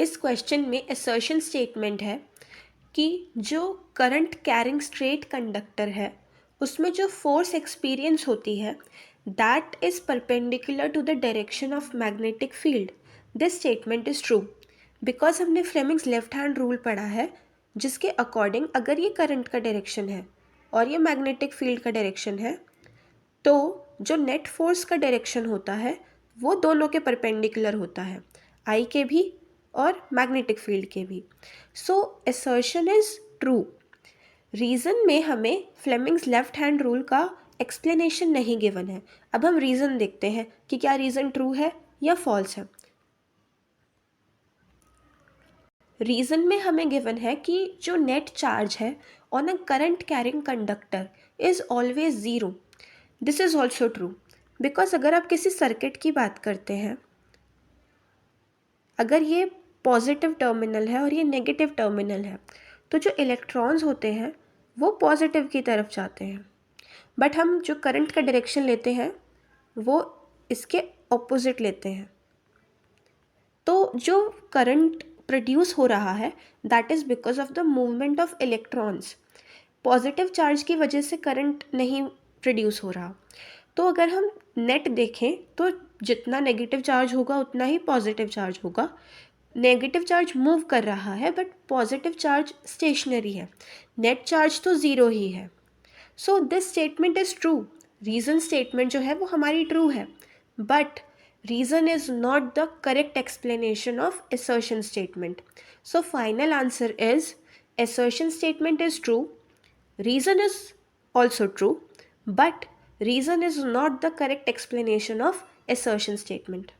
इस क्वेश्चन में assertion statement है कि जो करंट कैरिंग स्ट्रेट कंडक्टर है उसमें जो फोर्स एक्सपीरियंस होती है that is perpendicular to the direction of magnetic field. This statement is true because हमने फ्लेमिंग्स लेफ्ट हैंड रूल पढ़ा है जिसके अकॉर्डिंग अगर ये करंट का डायरेक्शन है और ये मैग्नेटिक फील्ड का डायरेक्शन है तो जो नेट फोर्स का डायरेक्शन होता है वो दोनों के परपेंडिकुलर होता है, आई के भी और मैग्नेटिक फील्ड के भी। सो असर्शन इज़ ट्रू। रीज़न में हमें फ्लेमिंग्स लेफ्ट हैंड रूल का एक्सप्लेनेशन नहीं गिवन है। अब हम रीज़न देखते हैं कि क्या रीज़न ट्रू है या फॉल्स है। रीज़न में हमें गिवन है कि जो नेट चार्ज है on a current carrying conductor is always zero. This is also true because अगर आप किसी सर्किट की बात करते हैं, अगर ये पॉजिटिव टर्मिनल है और ये नेगेटिव टर्मिनल है तो जो इलेक्ट्रॉन्स होते हैं वो पॉजिटिव की तरफ जाते हैं, बट हम जो करंट का डायरेक्शन लेते हैं वो इसके ऑपोजिट लेते हैं। तो जो करंट प्रोड्यूस हो रहा है that is because of the movement of electrons. Positive charge की वजह से करंट नहीं प्रोड्यूस हो रहा। तो अगर हम नेट देखें तो जितना नेगेटिव चार्ज होगा उतना ही पॉजिटिव चार्ज होगा। नेगेटिव चार्ज मूव कर रहा है बट पॉजिटिव चार्ज स्टेशनरी है, नेट चार्ज तो ज़ीरो ही है। So this statement is true. Reason statement जो है वो हमारी ट्रू है, but reason is not the correct explanation of assertion statement. So final answer is assertion statement is true, reason is also true, but reason is not the correct explanation of assertion statement.